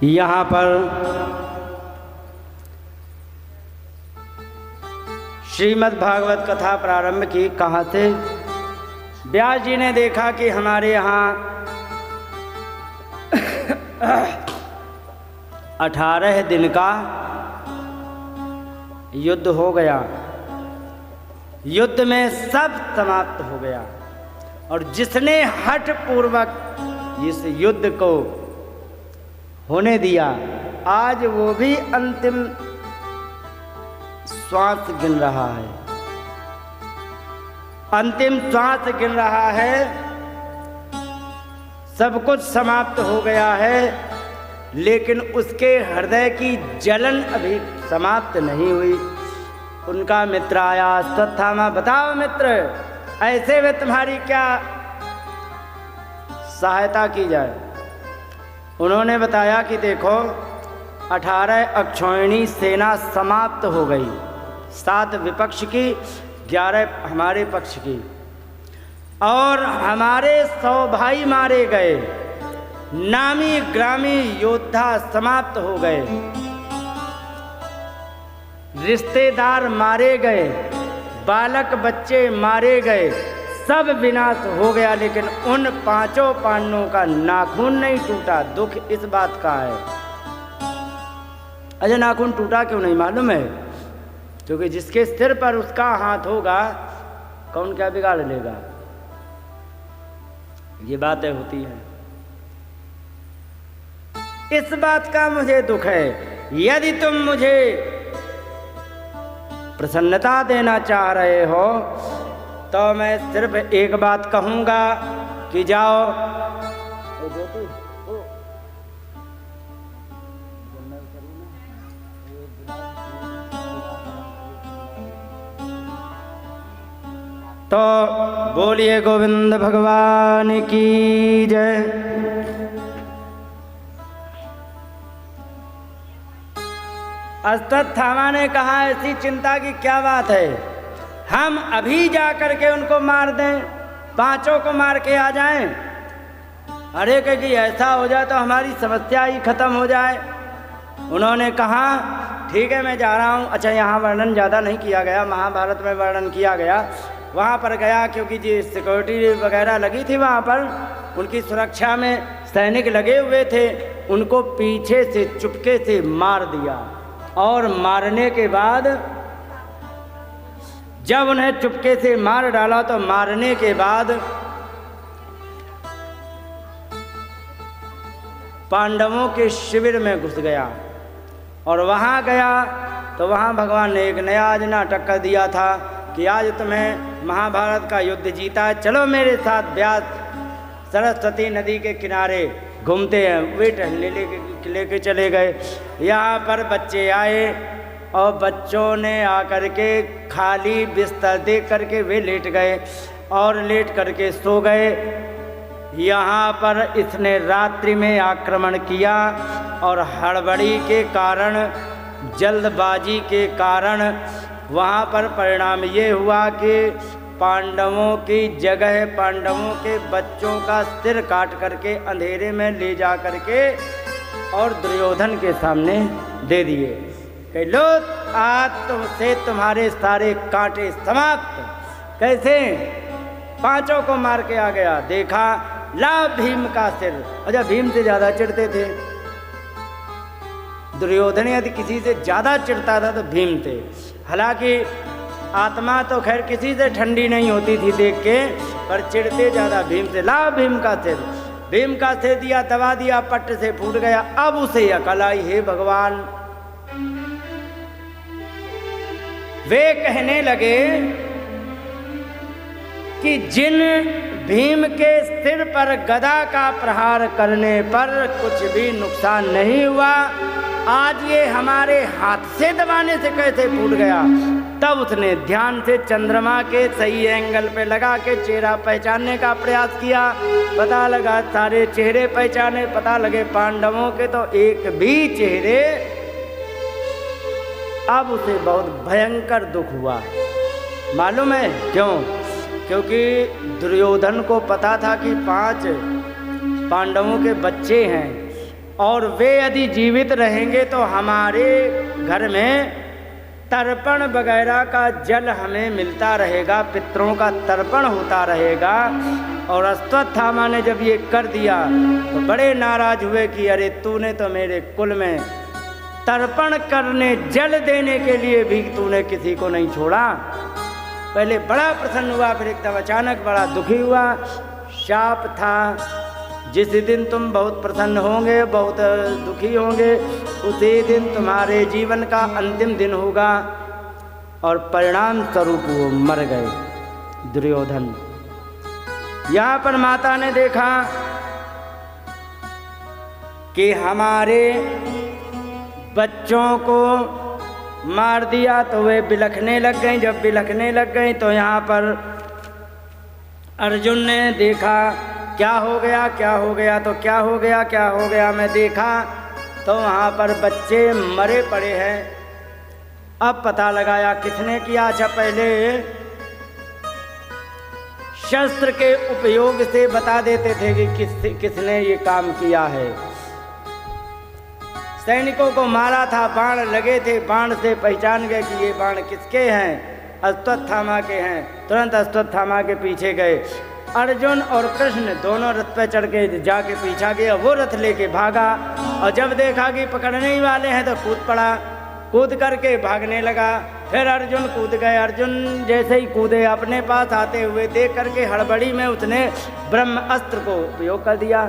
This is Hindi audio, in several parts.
यहाँ पर श्रीमद् भागवत कथा प्रारंभ की। कहाँ से? व्यास जी ने देखा कि हमारे यहाँ 18 दिन का युद्ध हो गया, युद्ध में सब समाप्त हो गया, और जिसने हठ पूर्वक इस युद्ध को होने दिया, आज वो भी अंतिम श्वास गिन रहा है, अंतिम श्वास गिन रहा है। सब कुछ समाप्त हो गया है, लेकिन उसके हृदय की जलन अभी समाप्त नहीं हुई। उनका मित्र आया, अश्वत्थामा, बताओ मित्र, ऐसे में तुम्हारी क्या सहायता की जाए? उन्होंने बताया कि देखो, 18 अक्षौहिणी सेना समाप्त हो गई, 7 विपक्ष की, 11 हमारे पक्ष की, और हमारे 100 भाई मारे गए, नामी ग्रामी योद्धा समाप्त हो गए, रिश्तेदार मारे गए, बालक बच्चे मारे गए, सब विनाश हो गया, लेकिन उन 5 पांडवों का नाखून नहीं टूटा। दुख इस बात का है। अजय नाखून टूटा क्यों नहीं मालूम है? क्योंकि जिसके सिर पर उसका हाथ होगा, कौन क्या बिगाड़ लेगा? ये बातें होती हैं। इस बात का मुझे दुख है। यदि तुम मुझे प्रसन्नता देना चाह रहे हो तो मैं सिर्फ एक बात कहूंगा कि जाओ, तो बोलिए गोविंद भगवान की जय। अश्वत्थामा ने कहा, ऐसी चिंता की क्या बात है, हम अभी जा कर के उनको मार दें, 5 को मार के आ जाएं। अरे कि ऐसा हो जाए तो हमारी समस्या ही खत्म हो जाए। उन्होंने कहा ठीक है, मैं जा रहा हूँ। अच्छा, यहाँ वर्णन ज़्यादा नहीं किया गया, महाभारत में वर्णन किया गया। वहाँ पर गया क्योंकि जी सिक्योरिटी वगैरह लगी थी वहाँ पर, उनकी सुरक्षा में सैनिक लगे हुए थे, उनको पीछे से चुपके से मार दिया। और मारने के बाद जब उन्हें चुपके से मार डाला, तो मारने के बाद पांडवों के शिविर में घुस गया, और वहाँ गया तो वहाँ भगवान ने एक नया आज नाटक कर दिया था कि आज तुम्हें महाभारत का युद्ध जीता है, चलो मेरे साथ व्यास सरस्वती नदी के किनारे घूमते हैं। वे टहलने लेके चले गए। यहाँ पर बच्चे आए और बच्चों ने आकर के खाली बिस्तर देख करके वे लेट गए और लेट करके सो गए। यहाँ पर इसने रात्रि में आक्रमण किया, और हड़बड़ी के कारण, जल्दबाजी के कारण वहाँ पर परिणाम ये हुआ कि पांडवों की जगह पांडवों के बच्चों का सिर काट करके अंधेरे में ले जा करके और दुर्योधन के सामने दे दिए कि लो, आज तुमसे तुम्हारे सारे कांटे समाप्त। कैसे? 5 को मार के आ गया। देखा, ला भीम का सिर। अच्छा, भीम से ज़्यादा चिढ़ते थे दुर्योधन, यदि किसी से ज़्यादा चिढ़ता था तो भीम थे। हालांकि आत्मा तो खैर किसी से ठंडी नहीं होती थी देख के, पर चिढ़ते ज़्यादा भीम से। ला भीम का सिर। भीम का सिर दिया, दबा दिया, पट्ट से फूट गया। अब उसे अकल आई, हे भगवान। वे कहने लगे कि जिन भीम के सिर पर गदा का प्रहार करने पर कुछ भी नुकसान नहीं हुआ, आज ये हमारे हाथ से दबाने से कैसे फूट गया? तब उसने ध्यान से चंद्रमा के सही एंगल पे लगा के चेहरा पहचानने का प्रयास किया। पता लगा, सारे चेहरे पहचाने, पता लगे पांडवों के तो एक भी चेहरे। अब उसे बहुत भयंकर दुख हुआ। मालूम है क्यों? क्योंकि दुर्योधन को पता था कि 5 पांडवों के बच्चे हैं, और वे यदि जीवित रहेंगे तो हमारे घर में तर्पण वगैरह का जल हमें मिलता रहेगा, पितरों का तर्पण होता रहेगा। और अश्वत्थामा ने जब ये कर दिया तो बड़े नाराज हुए कि अरे तूने तो मेरे कुल में तर्पण करने, जल देने के लिए भी तूने किसी को नहीं छोड़ा। पहले बड़ा प्रसन्न हुआ, फिर एकदम अचानक बड़ा दुखी हुआ। शाप था, जिस दिन तुम बहुत प्रसन्न होंगे, बहुत दुखी होंगे, उसी दिन तुम्हारे जीवन का अंतिम दिन होगा। और परिणाम स्वरूप वो मर गए दुर्योधन। यहाँ पर माता ने देखा कि हमारे बच्चों को मार दिया तो वे बिलखने लग गई। जब बिलखने लग गई तो यहाँ पर अर्जुन ने देखा क्या हो गया, क्या हो गया, तो क्या हो गया, क्या हो गया। मैं देखा तो वहाँ पर बच्चे मरे पड़े हैं। अब पता लगाया किसने किया। अच्छा, पहले शस्त्र के उपयोग से बता देते थे कि किसने ये काम किया है। सैनिकों को मारा था, बाण लगे थे, बाण से पहचान गए कि ये बाण किसके हैं, अश्वत्थामा के हैं। तुरंत अश्वत्थामा के पीछे गए। अर्जुन और कृष्ण दोनों रथ पे चढ़ के जाके पीछा गया। वो रथ लेके भागा और जब देखा कि पकड़ने ही वाले हैं तो कूद पड़ा। कूद करके भागने लगा। फिर अर्जुन कूद गए। अर्जुन जैसे ही कूदे, अपने पास आते हुए देख करके हड़बड़ी में उसने ब्रह्म अस्त्र को उपयोग कर दिया।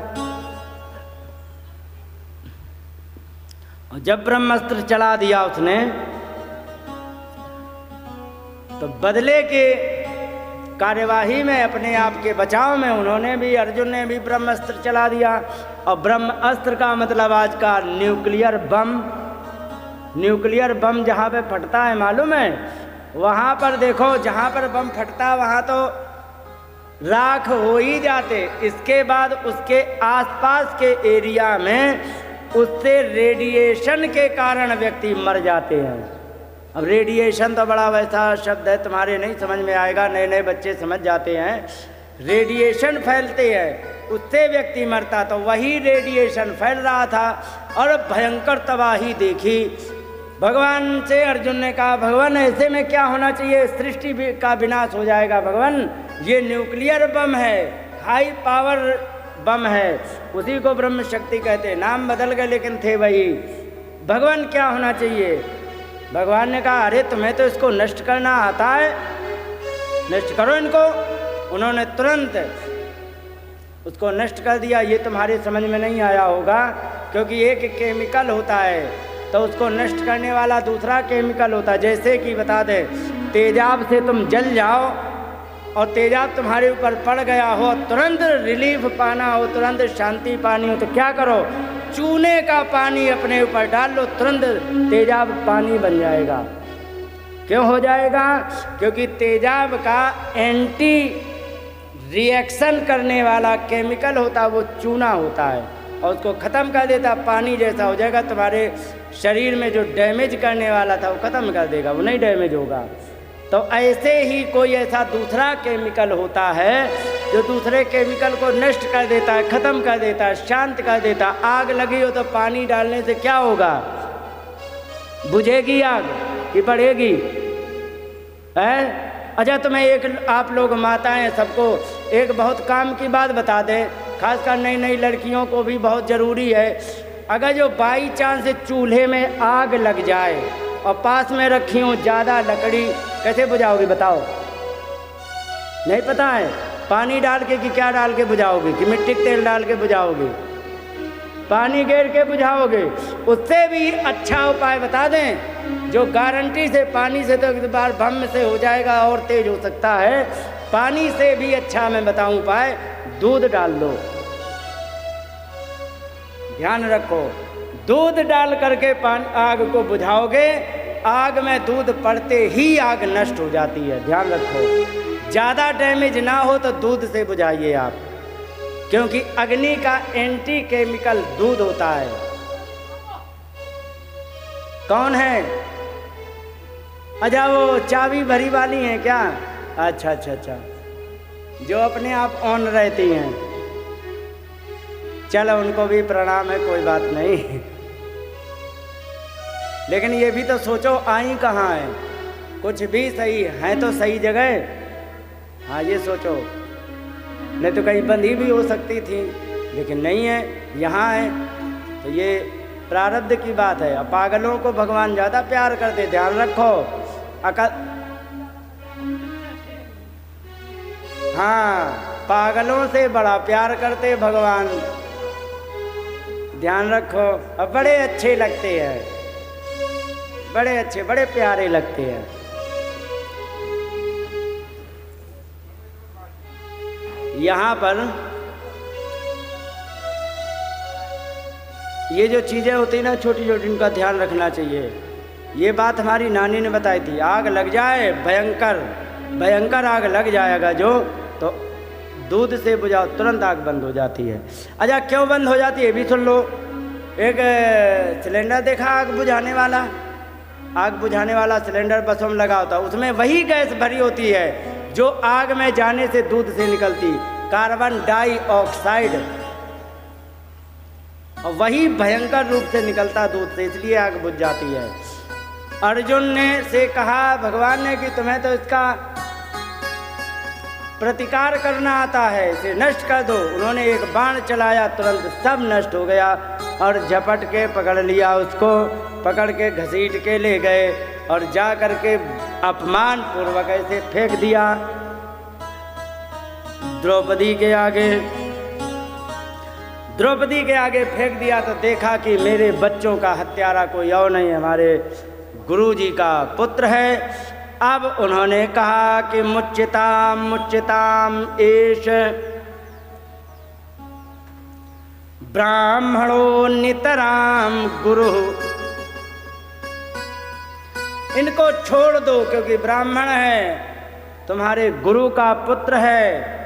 और जब ब्रह्मास्त्र चला दिया उसने, तो बदले के कार्यवाही में, अपने आप के बचाव में, उन्होंने भी, अर्जुन ने भी ब्रह्मास्त्र चला दिया। और ब्रह्मास्त्र का मतलब आज का न्यूक्लियर बम। न्यूक्लियर बम जहाँ पे फटता है मालूम है, वहाँ पर देखो, जहाँ पर बम फटता वहाँ तो राख हो ही जाते। इसके बाद उसके आसपास के एरिया में उससे रेडिएशन के कारण व्यक्ति मर जाते हैं। अब रेडिएशन तो बड़ा वैसा शब्द है, तुम्हारे नहीं समझ में आएगा, नए नए बच्चे समझ जाते हैं। रेडिएशन फैलते हैं, उससे व्यक्ति मरता। तो वही रेडिएशन फैल रहा था और भयंकर तबाही देखी। भगवान से अर्जुन ने कहा, भगवान ऐसे में क्या होना चाहिए, सृष्टि का विनाश हो जाएगा। भगवान ये न्यूक्लियर बम है, हाई पावर बम है, उसी को ब्रह्म शक्ति कहते हैं। नाम बदल गए लेकिन थे वही। भगवान क्या होना चाहिए। भगवान ने कहा, अरे तुम्हें तो इसको नष्ट करना आता है, नष्ट करो इनको। उन्होंने तुरंत उसको नष्ट कर दिया। ये तुम्हारे समझ में नहीं आया होगा, क्योंकि एक केमिकल होता है तो उसको नष्ट करने वाला दूसरा केमिकल होता है। जैसे कि बता दें, तेजाब से तुम जल जाओ और तेजाब तुम्हारे ऊपर पड़ गया हो, तुरंत रिलीफ पाना हो, तुरंत शांति पानी हो, तो क्या करो, चूने का पानी अपने ऊपर डाल लो, तुरंत तेजाब पानी बन जाएगा। क्यों हो जाएगा? क्योंकि तेजाब का एंटी रिएक्शन करने वाला केमिकल होता है, वो चूना होता है और उसको ख़त्म कर देता। पानी जैसा हो जाएगा, तुम्हारे शरीर में जो डैमेज करने वाला था वो ख़त्म कर देगा, वो नहीं डैमेज होगा। तो ऐसे ही कोई ऐसा दूसरा केमिकल होता है जो दूसरे केमिकल को नष्ट कर देता है, ख़त्म कर देता है, शांत कर देता है। आग लगी हो तो पानी डालने से क्या होगा, बुझेगी आग कि बढ़ेगी? है? अच्छा, तुम्हें एक, आप लोग माताएं सबको एक बहुत काम की बात बता दें, खासकर नई नई लड़कियों को भी बहुत ज़रूरी है। अगर जो बाई चांस चूल्हे में आग लग जाए और पास में रखी हो ज़्यादा लकड़ी, कैसे बुझाओगे बताओ? नहीं पता है? पानी डाल के कि क्या डाल के बुझाओगे, कि मिट्टी के तेल डाल के बुझाओगे? पानी गेर के बुझाओगे। उससे भी अच्छा उपाय बता दें, जो गारंटी से, पानी से तो एक बार भम से हो जाएगा और तेज हो सकता है, पानी से भी अच्छा मैं बताऊं उपाय, दूध डाल दो। ध्यान रखो, दूध डाल करके आग को बुझाओगे, आग में दूध पड़ते ही आग नष्ट हो जाती है। ध्यान रखो, ज़्यादा डैमेज ना हो तो दूध से बुझाइए आप, क्योंकि अग्नि का एंटी केमिकल दूध होता है। कौन है? अच्छा, वो चाबी भरी वाली हैं क्या? अच्छा अच्छा अच्छा, जो अपने आप ऑन रहती हैं। चलो उनको भी प्रणाम है, कोई बात नहीं। लेकिन ये भी तो सोचो आई कहाँ है, कुछ भी सही है तो सही जगह। हाँ ये सोचो, नहीं तो कहीं बंदी भी हो सकती थी, लेकिन नहीं है, यहाँ है। तो ये प्रारब्ध की बात है। अब पागलों को भगवान ज़्यादा प्यार करते, ध्यान रखो। हाँ, पागलों से बड़ा प्यार करते भगवान, ध्यान रखो। अब बड़े अच्छे लगते हैं, बड़े अच्छे, बड़े प्यारे लगते हैं। यहाँ पर ये जो चीज़ें होती हैं ना छोटी छोटी, इनका ध्यान रखना चाहिए। ये बात हमारी नानी ने बताई थी। आग लग जाए, भयंकर भयंकर आग लग जाएगा जो, तो दूध से बुझाओ, तुरंत आग बंद हो जाती है। अच्छा क्यों बंद हो जाती है भी सुन लो। एक सिलेंडर देखा आग बुझाने वाला, आग बुझाने वाला सिलेंडर बसों में लगा होता, उसमें वही गैस भरी होती है जो आग में जाने से दूध से निकलती, कार्बन डाइऑक्साइड, और वही भयंकर रूप से निकलता दूध से, इसलिए आग बुझ जाती है। अर्जुन ने से कहा भगवान ने कि तुम्हें तो इसका प्रतिकार करना आता है, इसे नष्ट कर दो। उन्होंने एक बाण चलाया, तुरंत सब नष्ट हो गया, और झपट के पकड़ लिया उसको, पकड़ के घसीट के ले गए और जा कर के अपमान पूर्वक ऐसे फेंक दिया द्रौपदी के आगे। द्रौपदी के आगे फेंक दिया तो देखा कि मेरे बच्चों का हत्यारा कोई और नहीं, हमारे गुरुजी का पुत्र है। अब उन्होंने कहा कि मुच्यताम मुच्यताम एष ब्राह्मणो नितराम गुरु, इनको छोड़ दो क्योंकि ब्राह्मण है, तुम्हारे गुरु का पुत्र है।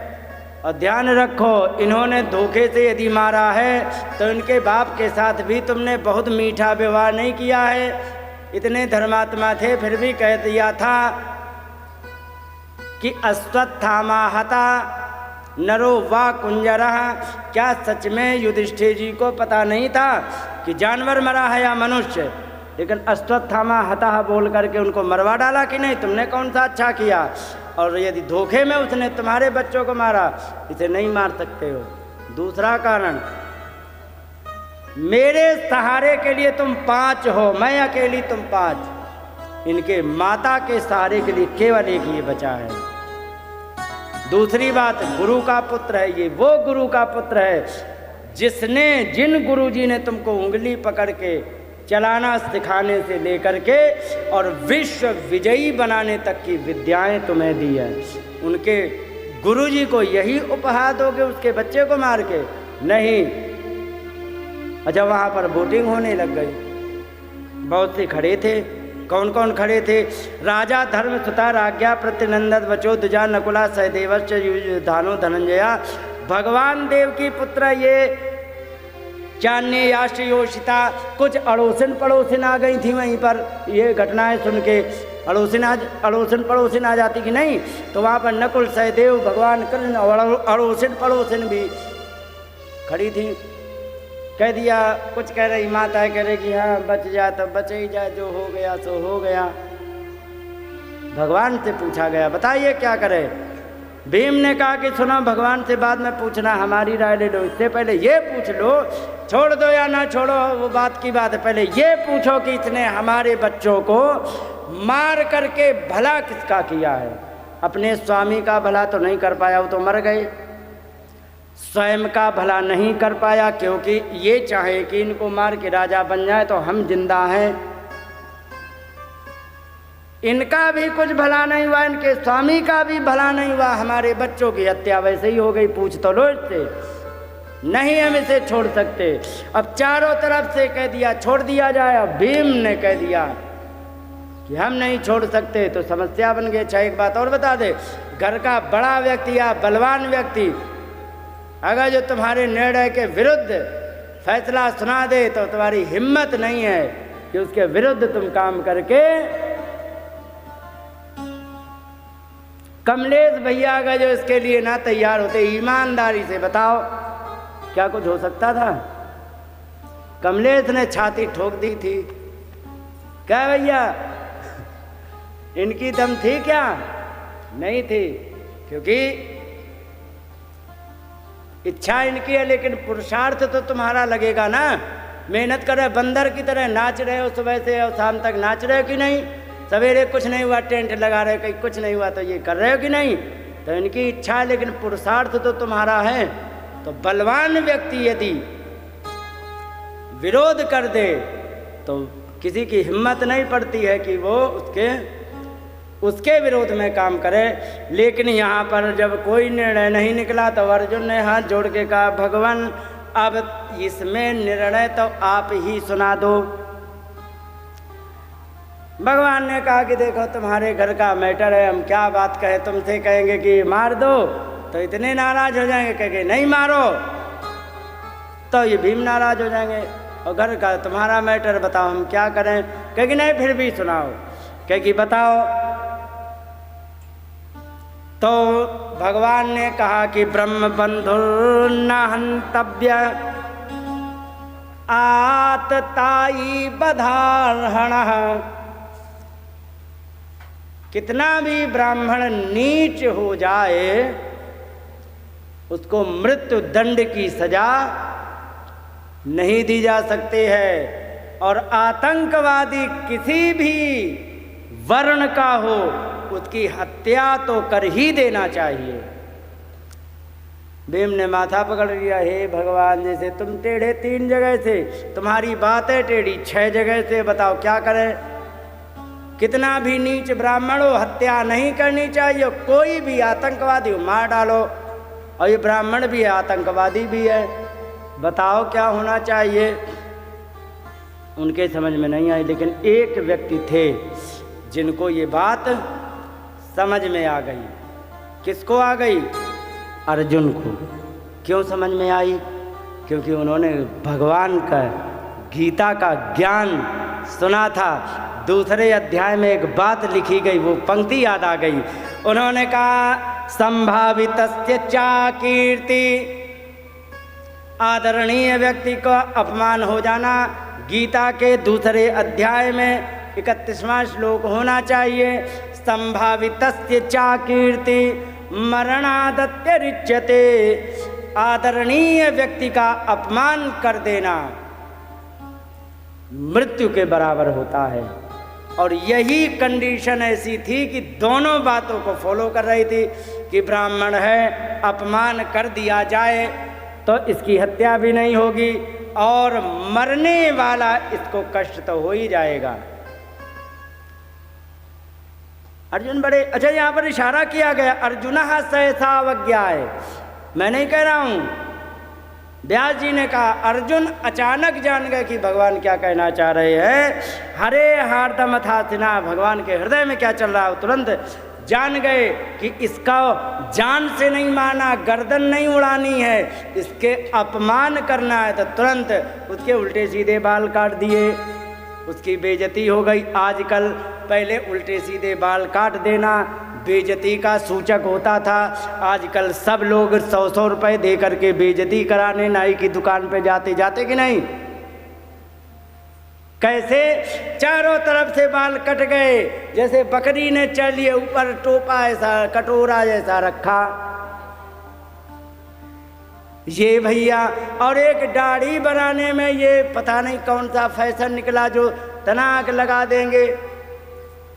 और ध्यान रखो, इन्होंने धोखे से यदि मारा है तो इनके बाप के साथ भी तुमने बहुत मीठा व्यवहार नहीं किया है। इतने धर्मात्मा थे फिर भी कह दिया था कि अश्वत्थामा हता नरो वा कुंजरः। क्या सच में युधिष्ठिर जी को पता नहीं था कि जानवर मरा है या मनुष्य? लेकिन अश्वत्थामा हता बोल करके उनको मरवा डाला कि नहीं, तुमने कौन सा अच्छा किया। और यदि धोखे में उसने तुम्हारे बच्चों को मारा, इसे नहीं मार सकते हो। दूसरा कारण, मेरे सहारे के लिए तुम 5 हो, मैं अकेली तुम 5। इनके माता के सहारे के लिए केवल एक ही बचा है। दूसरी बात, गुरु का पुत्र है ये, वो गुरु का पुत्र है जिसने, जिन गुरुजी ने तुमको उंगली पकड़ के चलाना सिखाने से लेकर के और विश्व विजयी बनाने तक की विद्याएं तुम्हें दी है, उनके गुरुजी को यही उपहार दोगे उसके बच्चे को मार के? नहीं। अच्छा वहाँ पर वोटिंग होने लग गई, बहुत से खड़े थे। कौन कौन खड़े थे? राजा धर्मसुता राज्ञा प्रत्यनंदन वचो दुजा नकुला सहदेवश्च युधानो धनंजया। भगवान देव की पुत्र ये चान्य याश योषिता। कुछ अड़ोसन पड़ोसन आ गई थी वहीं पर, ये घटनाएं सुन के अड़ोसन पड़ोसन आ जाती कि नहीं, तो वहाँ पर नकुल सहदेव भगवान कृष्ण और अड़ोसन पड़ोसन भी खड़ी थी। कह दिया, कुछ कह रही माता कह रही कि हाँ बच जा तो बच ही जा, जो हो गया सो हो गया। भगवान से पूछा गया बताइए क्या करे। भीम ने कहा कि सुनो, भगवान से बाद में पूछना, हमारी राय ले लो, इससे पहले ये पूछ लो, छोड़ दो या ना छोड़ो वो बात की बात है, पहले ये पूछो कि इसने हमारे बच्चों को मार करके भला किसका किया है। अपने स्वामी का भला तो नहीं कर पाया, वो तो मर गए। स्वयं का भला नहीं कर पाया क्योंकि ये चाहे कि इनको मार के राजा बन जाए तो हम जिंदा हैं। इनका भी कुछ भला नहीं हुआ, इनके स्वामी का भी भला नहीं हुआ, हमारे बच्चों की हत्या वैसे ही हो गई। पूछ तो लो इससे, नहीं हम इसे छोड़ सकते। अब चारों तरफ से कह दिया छोड़ दिया जाए। अब भीम ने कह दिया कि हम नहीं छोड़ सकते, तो समस्या बन गई। अच्छा एक बात और बता दे, घर का बड़ा व्यक्ति या बलवान व्यक्ति अगर जो तुम्हारे निर्णय के विरुद्ध फैसला सुना दे तो तुम्हारी हिम्मत नहीं है कि उसके विरुद्ध तुम काम करके। कमलेश भैया अगर जो इसके लिए ना तैयार होते, ईमानदारी से बताओ क्या कुछ हो सकता था? कमलेश ने छाती ठोक दी थी। क्या भैया, इनकी दम थी क्या? नहीं थी, क्योंकि इच्छा इनकी है, लेकिन पुरुषार्थ तो तुम्हारा लगेगा ना। मेहनत कर रहे, बंदर की तरह नाच रहे हो, सुबह से और शाम तक नाच रहे हो कि नहीं? सवेरे कुछ नहीं हुआ, टेंट लगा रहे हो, कहीं कुछ नहीं हुआ तो ये कर रहे हो कि नहीं? तो इनकी इच्छा है, लेकिन पुरुषार्थ तो तुम्हारा है। तो बलवान व्यक्ति यदि विरोध कर दे तो किसी की हिम्मत नहीं पड़ती है कि वो उसके विरोध में काम करे। लेकिन यहाँ पर जब कोई निर्णय नहीं निकला तो अर्जुन ने हाथ जोड़ के कहा, भगवान अब इसमें निर्णय तो आप ही सुना दो। भगवान ने कहा कि देखो तुम्हारे घर का मैटर है, हम क्या बात कहें तुमसे, कहेंगे कि मार दो तो इतने नाराज हो जाएंगे, कहेंगे नहीं मारो तो ये भीम नाराज हो जाएंगे, और घर का तुम्हारा मैटर बताओ हम क्या करें, कहेंगे नहीं फिर भी सुनाओ, कहेगी बताओ। तो भगवान ने कहा कि ब्रह्म बंधुर्न हंतव्य आतताई बधार्हणः। कितना भी ब्राह्मण नीच हो जाए उसको मृत्यु दंड की सजा नहीं दी जा सकती है, और आतंकवादी किसी भी वर्ण का हो उसकी हत्या तो कर ही देना चाहिए। भीम ने माथा पकड़ लिया, हे भगवान, जैसे तुम टेढ़े 3 जगह से, तुम्हारी बातें टेढ़ी 6 जगह से, बताओ क्या करें। कितना भी नीच ब्राह्मण हो हत्या नहीं करनी चाहिए, कोई भी आतंकवादी हो मार डालो, और ये ब्राह्मण भी है आतंकवादी भी है, बताओ क्या होना चाहिए। उनके समझ में नहीं आई, लेकिन एक व्यक्ति थे जिनको ये बात समझ में आ गई। किसको आ गई? अर्जुन को। क्यों समझ में आई? क्योंकि उन्होंने भगवान का गीता का ज्ञान सुना था। दूसरे अध्याय में एक बात लिखी गई, वो पंक्ति याद आ गई। उन्होंने कहा संभावितस्य चा कीर्ति, आदरणीय व्यक्ति का अपमान हो जाना। गीता के दूसरे अध्याय में 31वां श्लोक होना चाहिए, संभावितस्य चा कीर्ति मरणादत्य रिच्यते। आदरणीय व्यक्ति का अपमान कर देना मृत्यु के बराबर होता है। और यही कंडीशन ऐसी थी कि दोनों बातों को फॉलो कर रही थी कि ब्राह्मण है, अपमान कर दिया जाए तो इसकी हत्या भी नहीं होगी, और मरने वाला इसको कष्ट तो हो ही जाएगा। अर्जुन बड़े अच्छा, यहाँ पर इशारा किया गया अर्जुनः सहसावज्ञाय। मैं नहीं कह रहा हूँ, व्यास जी ने कहा अर्जुन अचानक जान गए कि भगवान क्या कहना चाह रहे हैं। हरे हार्दमथासिना, भगवान के हृदय में क्या चल रहा है तुरंत जान गए कि इसका जान से नहीं मारना, गर्दन नहीं उड़ानी है, इसके अपमान करना है। तो तुरंत उसके उल्टे सीधे बाल काट दिए, उसकी बेइज्जती हो गई। आजकल पहले उल्टे सीधे बाल काट देना बेइज्जती का सूचक होता था, आजकल सब लोग 100-100 रुपये दे करके बेइज्जती कराने नाई की दुकान पे जाते कि नहीं। कैसे चारों तरफ से बाल कट गए, जैसे बकरी ने चल लिए, ऊपर टोपा ऐसा कटोरा जैसा रखा ये भैया। और एक दाढ़ी बनाने में ये पता नहीं कौन सा फैशन निकला जो तनाक लगा देंगे।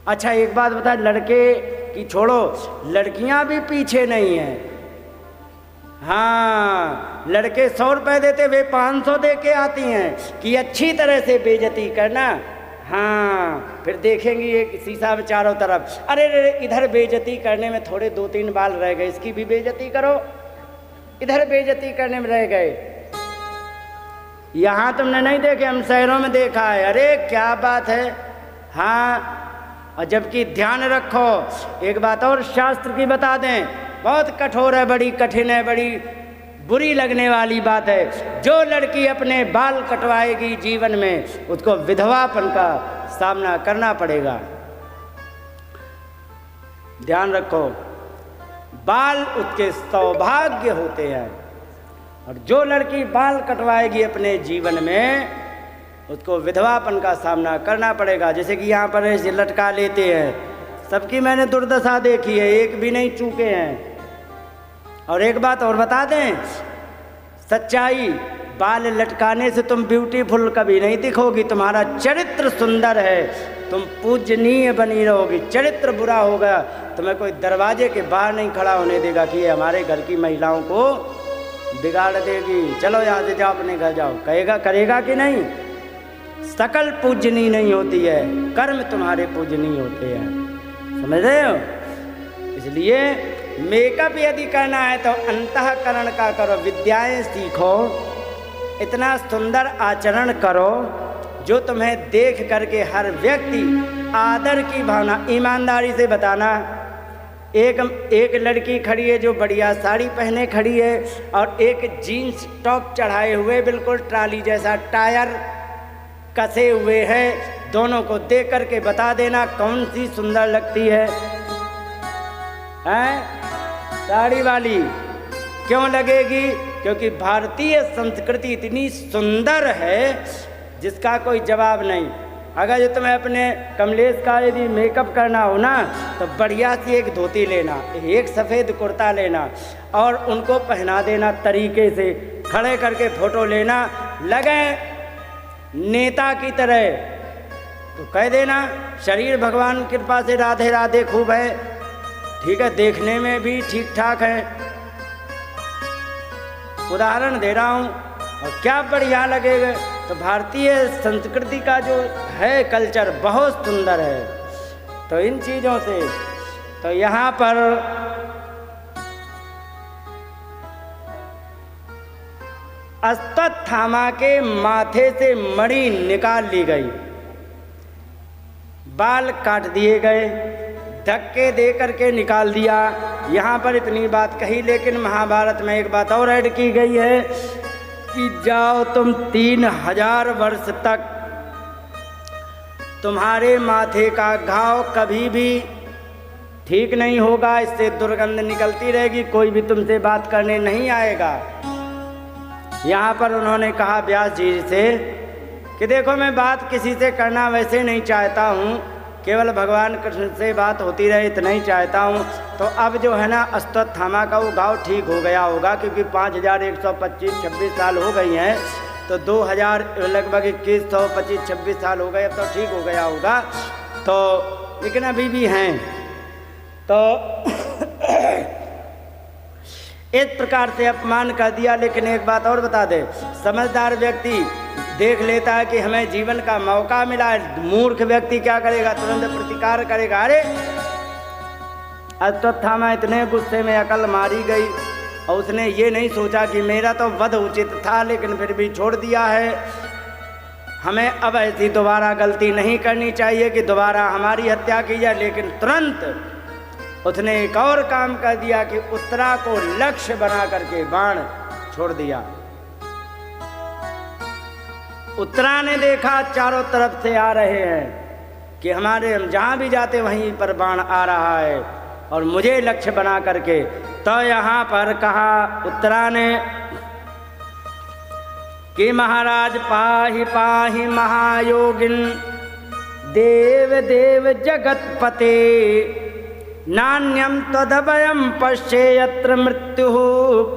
अच्छा एक बात बता, लड़के की छोड़ो, लड़कियां भी पीछे नहीं हैं। हाँ, लड़के 100 रुपये देते, वे 500 दे के आती हैं कि अच्छी तरह से बेइज्जती करना। हाँ, फिर देखेंगी एक शीशा में चारों तरफ, अरे इधर बेइज्जती करने में थोड़े 2-3 बाल रह गए, इसकी भी बेइज्जती करो, इधर बेइज्जती करने में रह गए। यहाँ तुमने नहीं देखे, हम शहरों में देखा है। अरे क्या बात है। हाँ, और जबकि ध्यान रखो, एक बात और शास्त्र की बता दें, बहुत कठोर है, बड़ी कठिन है, बड़ी बुरी लगने वाली बात है। जो लड़की अपने बाल कटवाएगी जीवन में, उसको विधवापन का सामना करना पड़ेगा। ध्यान रखो, बाल उसके सौभाग्य होते हैं, और जो लड़की बाल कटवाएगी अपने जीवन में उसको विधवापन का सामना करना पड़ेगा। जैसे कि यहाँ पर ऐसे लटका लेते हैं, सबकी मैंने दुर्दशा देखी है, एक भी नहीं चूके हैं। और एक बात और बता दें, सच्चाई, बाल लटकाने से तुम ब्यूटीफुल कभी नहीं दिखोगी, तुम्हारा चरित्र सुंदर है, तुम पूजनीय बनी रहोगी। चरित्र बुरा होगा, तुम्हें कोई दरवाजे के बाहर नहीं खड़ा होने देगा कि ये हमारे घर की महिलाओं को बिगाड़ देगी, चलो यहाँ से जाओ, अपने घर जाओ, कहेगा, करेगा कि नहीं? सकल पूजनीय नहीं होती है, कर्म तुम्हारे पूजनीय होते हैं, समझ रहे हो? इसलिए मेकअप यदि करना है तो अंतःकरण का करो, विद्याएं सीखो, इतना सुंदर आचरण करो जो तुम्हें देख करके हर व्यक्ति आदर की भावना, ईमानदारी से बताना। एक लड़की खड़ी है जो बढ़िया साड़ी पहने खड़ी है और एक जीन्स टॉप चढ़ाए हुए बिल्कुल ट्राली जैसा टायर कसे हुए है, दोनों को देख करके बता देना कौन सी सुंदर लगती है। साड़ी वाली क्यों लगेगी? क्योंकि भारतीय संस्कृति इतनी सुंदर है जिसका कोई जवाब नहीं। अगर जो तुम्हें अपने कमलेश का यदि मेकअप करना हो ना तो बढ़िया सी एक धोती लेना, एक सफ़ेद कुर्ता लेना और उनको पहना देना तरीके से, खड़े करके फोटो लेना, लगे नेता की तरह, तो कह देना शरीर भगवान की कृपा से राधे राधे खूब है, ठीक है, देखने में भी ठीक ठाक है, उदाहरण दे रहा हूँ, और क्या बढ़िया लगेगा। तो भारतीय संस्कृति का जो है कल्चर बहुत सुंदर है। तो इन चीज़ों से तो यहाँ पर अश्वत्थामा के माथे से मणि निकाल ली गई, बाल काट दिए गए, धक्के दे करके निकाल दिया। यहाँ पर इतनी बात कही, लेकिन महाभारत में एक बात और ऐड की गई है कि जाओ तुम 3000 वर्ष तक तुम्हारे माथे का घाव कभी भी ठीक नहीं होगा, इससे दुर्गंध निकलती रहेगी, कोई भी तुमसे बात करने नहीं आएगा। यहाँ पर उन्होंने कहा व्यास जी से कि देखो मैं बात किसी से करना वैसे नहीं चाहता हूँ, केवल भगवान कृष्ण से बात होती रहे इतना ही चाहता हूँ। तो अब जो है ना अश्वत्थामा का वो घाव ठीक हो गया होगा, क्योंकि 5125-26 साल हो गई हैं, तो 2000 लगभग 2125-26 साल हो गए, अब तो ठीक हो गया होगा। तो लेकिन अभी भी हैं। तो इस प्रकार से अपमान कर दिया। लेकिन एक बात और बता दे, समझदार व्यक्ति देख लेता है कि हमें जीवन का मौका मिला है, मूर्ख व्यक्ति क्या करेगा? तुरंत प्रतिकार करेगा। अरे अश्वत्थामा इतने गुस्से में अकल मारी गई और उसने ये नहीं सोचा कि मेरा तो वध उचित था, लेकिन फिर भी छोड़ दिया है, हमें अब ऐसी दोबारा गलती नहीं करनी चाहिए कि दोबारा हमारी हत्या की जाए। लेकिन तुरंत उसने एक और काम कर दिया कि उत्तरा को लक्ष्य बना करके बाण छोड़ दिया। उत्तरा ने देखा चारों तरफ से आ रहे हैं कि हम जहाँ भी जाते वहीं पर बाण आ रहा है और मुझे लक्ष्य बना करके। तो यहाँ पर कहा उत्तरा ने कि महाराज पाहि पाहि महायोगिन देव देव जगतपते नान्यम तदभयम पश्येयत्र मृत्यु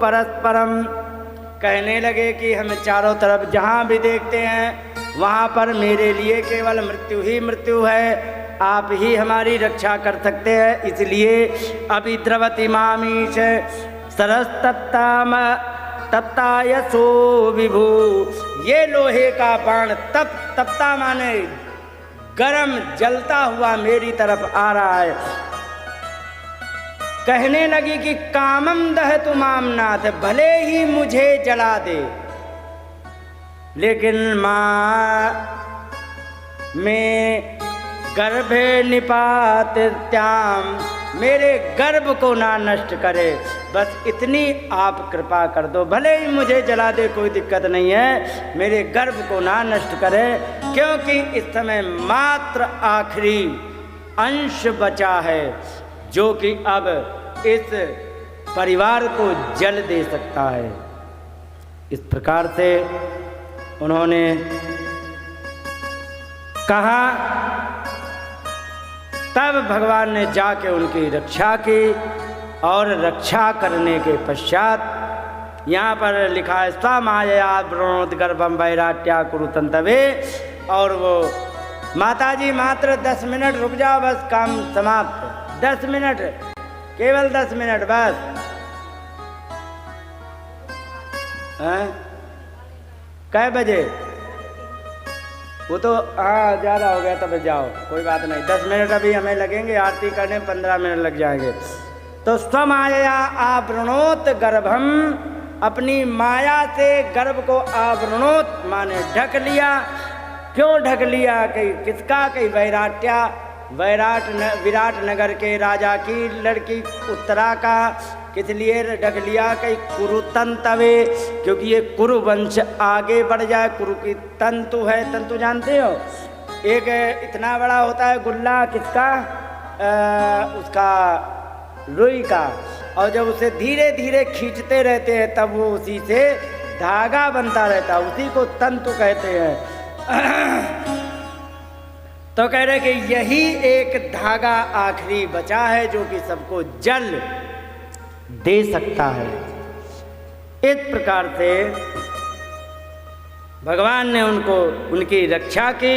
परस्परम। कहने लगे कि हम चारों तरफ जहाँ भी देखते हैं वहाँ पर मेरे लिए केवल मृत्यु ही मृत्यु है, आप ही हमारी रक्षा कर सकते हैं। इसलिए अभी द्रवती मामीश सरस्तप्तायसो विभू, ये लोहे का बाण तप्ता माने गरम जलता हुआ मेरी तरफ आ रहा है। कहने लगी कि कामम दह तुमाम नाथ, भले ही मुझे जला दे, लेकिन माँ में गर्भे निपात त्याम, मेरे गर्भ को ना नष्ट करे, बस इतनी आप कृपा कर दो। भले ही मुझे जला दे कोई दिक्कत नहीं है, मेरे गर्भ को ना नष्ट करे, क्योंकि इस समय मात्र आखिरी अंश बचा है जो कि अब इस परिवार को जल दे सकता है। इस प्रकार से उन्होंने कहा। तब भगवान ने जाके उनकी रक्षा की और रक्षा करने के पश्चात यहाँ पर लिखा है स्वमायया वृणोद्गर्भं वैराट्या कुरुतंतवे। और वो माताजी मात्र 10 मिनट रुक जाओ, बस काम समाप्त। 10 मिनट, केवल 10 मिनट बस। कै बजे? वो तो हाँ ज़्यादा हो गया, तब जाओ, कोई बात नहीं। 10 मिनट अभी हमें लगेंगे, आरती करने 15 मिनट लग जाएंगे। तो स्वमाया आवृणोत गर्भम, अपनी माया से गर्भ को आवृणोत माने ढक लिया। क्यों ढक लिया? कि किसका? कि वैराट्या, विराट नगर के राजा की लड़की उत्तरा का। किस लिए ढक लिया? कि कुरुतंतवे, क्योंकि ये कुरु वंश आगे बढ़ जाए। कुरु की तंतु है, तंतु जानते हो, एक इतना बड़ा होता है गुल्ला, किसका? उसका रुई का। और जब उसे धीरे धीरे खींचते रहते हैं तब वो उसी से धागा बनता रहता है, उसी को तंतु कहते हैं। तो कह रहे कि यही एक धागा आखिरी बचा है जो कि सबको जल दे सकता है। इस प्रकार से भगवान ने उनकी रक्षा की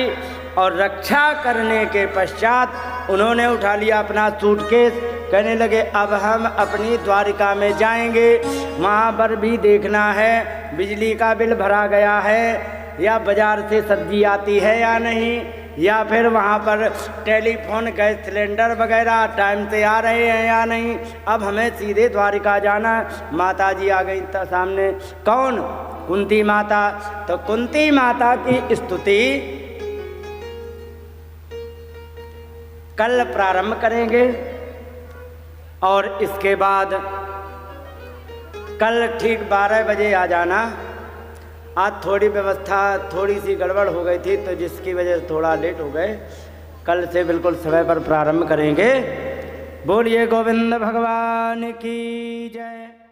और रक्षा करने के पश्चात उन्होंने उठा लिया अपना सूटकेस। कहने लगे अब हम अपनी द्वारिका में जाएंगे, वहाँ पर भी देखना है बिजली का बिल भरा गया है या बाजार से सब्जी आती है या नहीं, या फिर वहाँ पर टेलीफोन गैस सिलेंडर वगैरह टाइम से आ रहे हैं या नहीं। अब हमें सीधे द्वारिका जाना। माता जी आ गई था सामने। कौन? कुंती माता। तो कुंती माता की स्तुति कल प्रारंभ करेंगे और इसके बाद कल ठीक 12 बजे आ जाना। आज थोड़ी व्यवस्था थोड़ी सी गड़बड़ हो गई थी, तो जिसकी वजह से थोड़ा लेट हो गए। कल से बिल्कुल समय पर प्रारंभ करेंगे। बोलिए गोविंद भगवान की जय।